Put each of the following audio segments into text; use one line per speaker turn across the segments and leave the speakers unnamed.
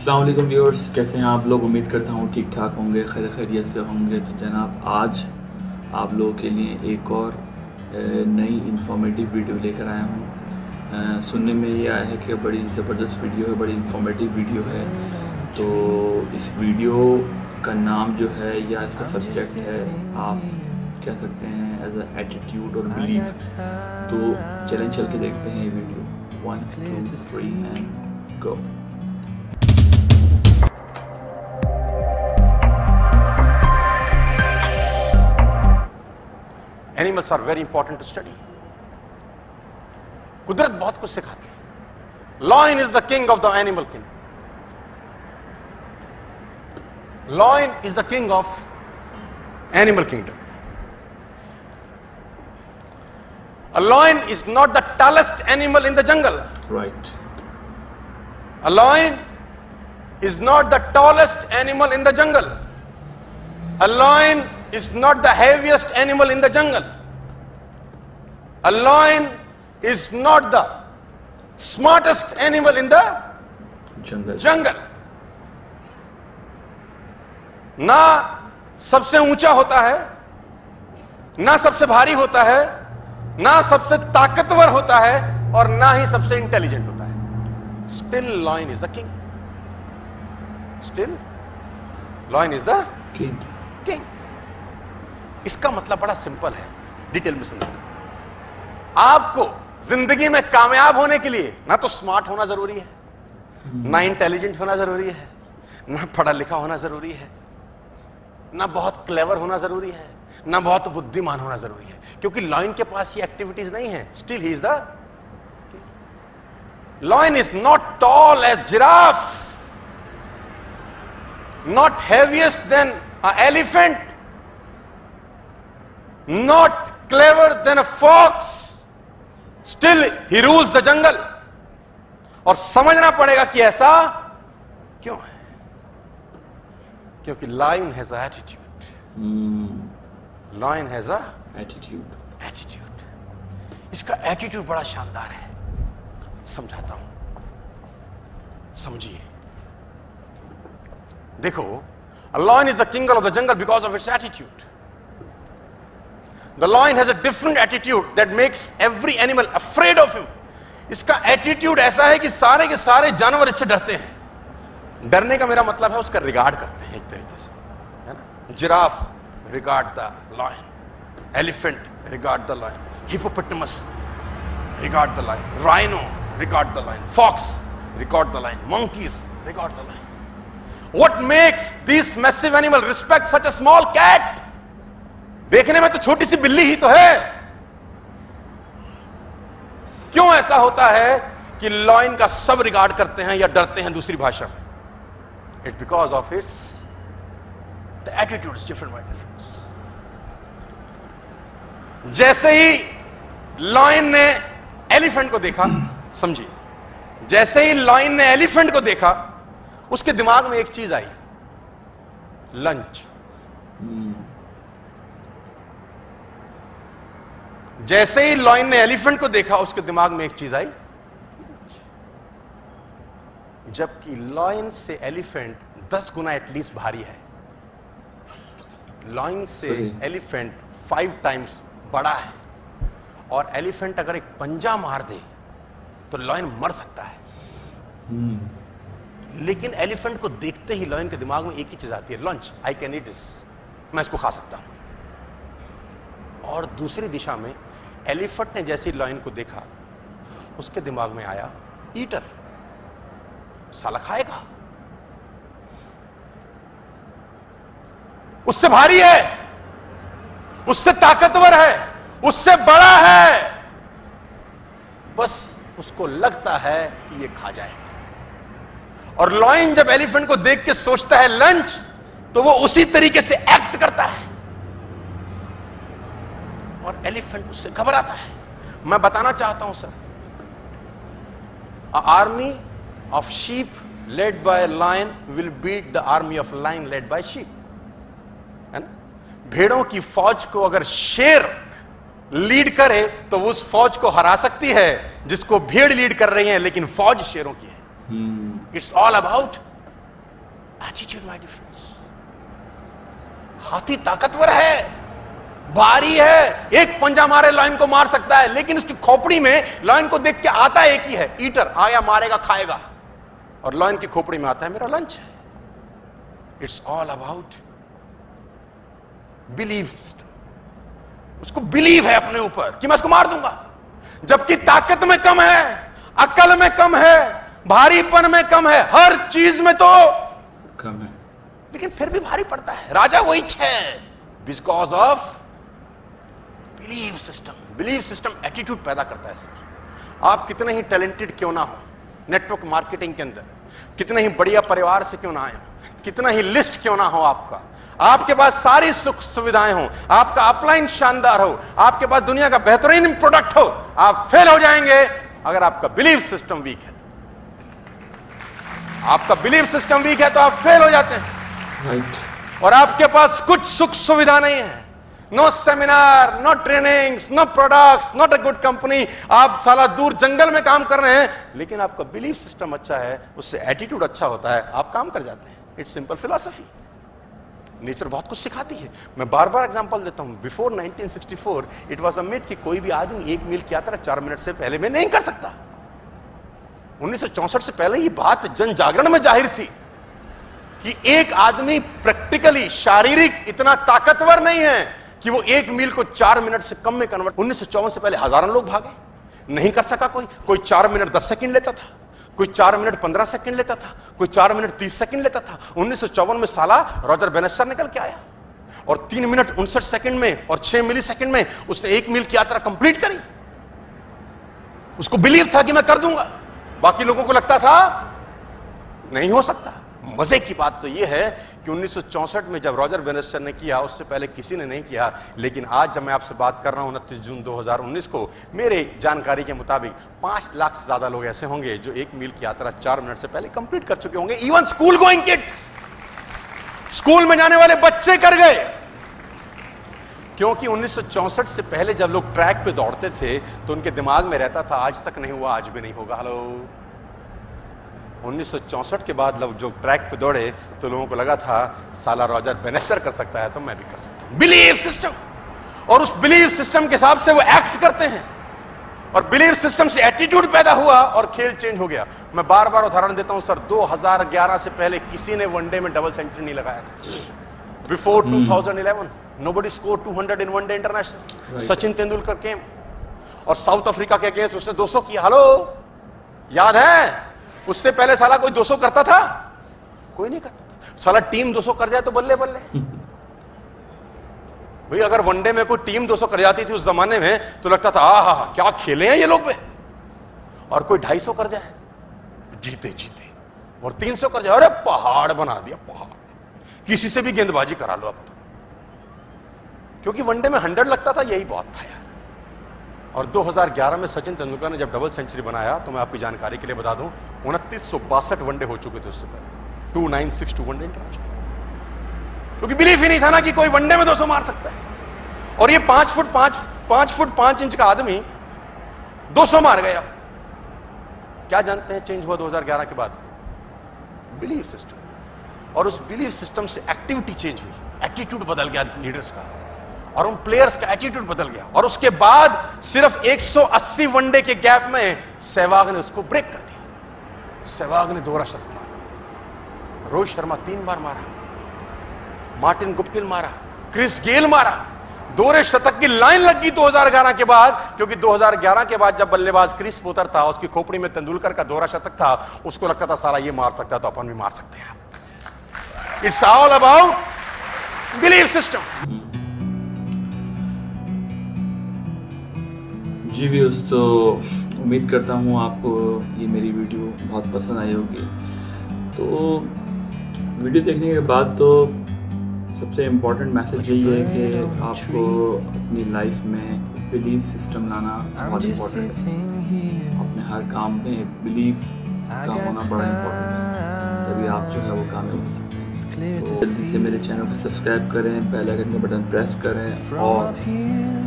अस्सलाम वालेकुम व्यूअर्स, कैसे हैं आप लोग। उम्मीद करता हूँ ठीक ठाक होंगे, खैर खैरियत से होंगे। तो जनाब, आज आप लोगों के लिए एक और नई इंफॉर्मेटिव वीडियो लेकर आया हूँ। सुनने में ये आया है कि बड़ी ज़बरदस्त वीडियो है, बड़ी इंफॉर्मेटिव वीडियो है। तो इस वीडियो का नाम जो है या इसका सब्जेक्ट है, आप कह सकते हैं एज अ एटीट्यूड और बिलीफ। तो चलें चल के देखते हैं ये video. 1 2 3 and go.
Animals are very important to study. कुदरत बहुत कुछ सिखाती है। Lion is the king of the animal kingdom. Lion is the king of animal kingdom. A lion is not the tallest animal in the jungle.
Right.
A lion is not the tallest animal in the jungle. A lion is not the heaviest animal in the jungle. A lion is not the smartest animal in the jungle. ना सबसे ऊंचा होता है, ना सबसे भारी होता है, ना सबसे ताकतवर होता है, और ना ही सबसे इंटेलिजेंट होता है। Still lion is the king. Still lion is the
king.
इसका मतलब बड़ा सिंपल है, डिटेल में समझना। आपको जिंदगी में कामयाब होने के लिए ना तो स्मार्ट होना जरूरी है, ना इंटेलिजेंट होना जरूरी है, ना पढ़ा लिखा होना जरूरी है, ना बहुत क्लेवर होना जरूरी है, ना बहुत बुद्धिमान होना जरूरी है, क्योंकि लॉयन के पास ये एक्टिविटीज नहीं है। Still he is the lion is not tall as giraffe, not heaviest than a elephant, not clever than a fox, still he rules the jungle. और समझना पड़ेगा कि ऐसा क्यों है, क्योंकि lion has a attitude. Lion has a attitude. इसका attitude बड़ा शानदार है, समझाता हूं, समझिए। देखो, a lion is the king of the jungle because of its attitude. The lion has a different attitude that makes every animal afraid of him. इसका attitude ऐसा है कि सारे के सारे जानवर इससे डरते हैं। डरने का मेरा मतलब है उसका रिगार्ड करते हैं एक तरीके से, है ना। Giraffe regard the lion, elephant regard the lion, hippopotamus regard the lion, rhino regard the lion, fox regard the lion, monkeys regard the lion. What makes this massive animal respect such a small cat? देखने में तो छोटी सी बिल्ली ही तो है। क्यों ऐसा होता है कि लॉयन का सब रिगार्ड करते हैं या डरते हैं दूसरी भाषा में? It's because of its the attitude is different by difference. जैसे ही लॉयन ने एलिफेंट को देखा, समझिए, जैसे ही लॉयन ने एलिफेंट को देखा, उसके दिमाग में एक चीज आई, लंच। जैसे ही लॉयन ने एलिफेंट को देखा, उसके दिमाग में एक चीज आई, जबकि लॉयन से एलिफेंट 10 गुना एटलीस्ट भारी है। लॉयन से एलिफेंट 5 टाइम्स बड़ा है, और एलिफेंट अगर एक पंजा मार दे तो लॉयन मर सकता है। लेकिन एलिफेंट को देखते ही लॉयन के दिमाग में एक ही चीज आती है, lunch, I can eat this, मैं इसको खा सकता हूं। और दूसरी दिशा में एलिफेंट ने जैसे ही लॉयन को देखा, उसके दिमाग में आया, ईटर, साला खाएगा, उससे भारी है, उससे ताकतवर है, उससे बड़ा है, बस उसको लगता है कि ये खा जाएगा। और लॉयन जब एलिफेंट को देख के सोचता है लंच, तो वो उसी तरीके से एक्ट करता है, और एलिफेंट उससे घबराता है। मैं बताना चाहता हूं sir, a army of sheep led by lion will beat the army of lion led by sheep, है ना। भेड़ों की फौज को अगर शेर लीड करे तो वो उस फौज को हरा सकती है जिसको भेड़ लीड कर रही है, लेकिन फौज शेरों की है। It's all about attitude my difference. हाथी ताकतवर है, भारी है, एक पंजा मारे लायन को मार सकता है, लेकिन उसकी खोपड़ी में लायन को देख के आता है एक ही है, ईटर, आया मारेगा खाएगा, और लायन की खोपड़ी में आता है मेरा लंच है। It's all about believe system. उसको बिलीव है अपने ऊपर कि मैं उसको मार दूंगा, जबकि ताकत में कम है, अकल में कम है, भारीपन में कम है, हर चीज में तो
कम है,
लेकिन फिर भी भारी पड़ता है। राजा वही है, because of believe system. Believe system attitude पैदा करता है सर। आप कितने ही टैलेंटेड क्यों ना हो, नेटवर्क मार्केटिंग के अंदर कितने ही बढ़िया परिवार से क्यों ना आए हो, कितना ही लिस्ट क्यों ना हो आपका, आपके पास सारी सुख सुविधाएं हो, आपका अपलाइन शानदार हो, आपके पास दुनिया का बेहतरीन प्रोडक्ट हो, आप फेल हो जाएंगे अगर आपका बिलीव सिस्टम वीक है। आपका बिलीव सिस्टम वीक है तो आप फेल हो जाते हैं।
राइट।
और आपके पास कुछ सुख सुविधा नहीं है, no seminar, no trainings, no products, not a good company, आप साला दूर जंगल में काम कर रहे हैं, लेकिन आपका बिलीव सिस्टम अच्छा है, उससे एटीट्यूड अच्छा होता है, आप काम कर जाते हैं। It's simple philosophy. नेचर बहुत कुछ सिखाती है। मैं बार बार एग्जांपल देता हूं। Before 1964 it was a myth कि कोई भी आदमी 1 मील की यात्रा 4 मिनट से पहले में नहीं कर सकता। 1964 से पहले ये बात जन जागरण में जाहिर थी कि एक आदमी प्रैक्टिकली शारीरिक इतना ताकतवर नहीं है कि वो 1 मील को 4 मिनट से कम में कन्वर्ट। 1954 से पहले हजारों लोग भागे, नहीं कर सका कोई 4 मिनट 10 सेकंड लेता था, कोई 4 मिनट 15 सेकंड लेता था, कोई 4 मिनट 30 सेकंड लेता था। 1954 में साला रॉजर बेनेस्टर निकल के आया और 3 मिनट 59 सेकंड में और 6 मिली सेकंड में उसने 1 मील की यात्रा कंप्लीट करी। उसको बिलीव था कि मैं कर दूंगा, बाकी लोगों को लगता था नहीं हो सकता। मजे की बात तो यह है कि 1964 में जब रॉजर बेनेस्टर ने किया, उससे पहले किसी ने नहीं किया। लेकिन आज जब मैं आपसे बात कर रहा हूं 29 जून 2019 को, मेरे जानकारी के मुताबिक 5 लाख से ज्यादा लोग ऐसे होंगे जो 1 मील की यात्रा 4 मिनट से पहले कंप्लीट कर चुके होंगे। Even school going kids, school में जाने वाले बच्चे कर गए, क्योंकि 1964 से पहले जब लोग ट्रैक पे दौड़ते थे तो उनके दिमाग में रहता था आज तक नहीं हुआ, आज भी नहीं होगा। हेलो, 1964 के बाद लोग जो ट्रैक पे दौड़े तो लोगों को लगा था साला रॉजर बेनेस्टर कर सकता है तो मैं भी कर सकता हूं। बिलीव सिस्टम, और उस बिलीव सिस्टम के हिसाब से वो एक्ट करते हैं, और बिलीव सिस्टम से एटीट्यूड पैदा हुआ और खेल चेंज हो गया। मैं बार बार उदाहरण देता हूं सर, 2011 से पहले किसी ने वनडे में डबल सेंचुरी नहीं लगाया था। Before 2011 nobody scored 200 in one day international. Sachin Tendulkar came और साउथ अफ्रीका के अगेंस्ट उसने 200 किया। हेलो, याद है? उससे पहले साला कोई 200 करता था? कोई नहीं करता था। साला टीम 200 कर जाए तो बल्ले बल्ले। भाई अगर वनडे में कोई टीम 200 कर जाती थी उस जमाने में तो लगता था आहा क्या खेले हैं ये लोग पे। और कोई 250 कर जाए जीते जीते, और 300 कर जाए अरे पहाड़ बना दिया पहाड़। किसी से भी गेंदबाजी करा लो अब तो, क्योंकि वनडे में 100 लगता था, यही बहुत था यार। और 2011 में सचिन तेंदुलकर ने जब डबल सेंचुरी बनाया तो मैं आपकी जानकारी के लिए बता दूं 2962 वनडे हो चुके थे उससे पहले, 2962 वनडे इंटरनेशनल, क्योंकि बिलीफ ही नहीं था ना कि कोई वनडे में 200 मार सकता है। और ये 5 फुट 5 इंच का आदमी 200 मार गया। क्या जानते हैं चेंज हुआ 2011 के बाद? Belief system. और उस बिलीफ सिस्टम से एक्टिविटी चेंज हुई, एटीट्यूड बदल गया लीडर्स का, और उन प्लेयर्स का एटीट्यूड बदल गया। और उसके बाद सिर्फ 180 वनडे के गैप में सहवाग ने उसको ब्रेक कर दिया। सहवाग ने दोहरा शतक मारा, रोहित शर्मा 3 बार मारा, मार्टिन गुप्टिल मारा, क्रिस गेल मारा। दोहरे शतक की लाइन लग गई 2011 के बाद, क्योंकि 2011 के बाद जब बल्लेबाज क्रिस पोतर था, उसकी खोपड़ी में तेंदुलकर का दोहरा शतक था, उसको लगता था साला ये मार सकता है तो अपन भी मार सकते हैं। It's all about belief system.
जी व्यूअर्स, तो उम्मीद करता हूँ आपको ये मेरी वीडियो बहुत पसंद आई होगी। तो वीडियो देखने के बाद तो सबसे इम्पोर्टेंट मैसेज यही है कि आपको अपनी लाइफ में बिलीफ सिस्टम लाना बहुत इम्पोर्टेंट है। अपने हर काम में बिलीफ का होना बड़ा इम्पोर्टेंट है, तभी आप जो है वो कामयाब हो सकते हैं। तो जल्दी से मेरे चैनल को सब्सक्राइब करें, बेल आइकन का बटन प्रेस करें और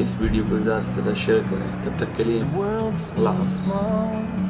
इस वीडियो को ज़्यादा से ज़्यादा शेयर करें। तब तक के लिए अल्लाह हाफ़िज़।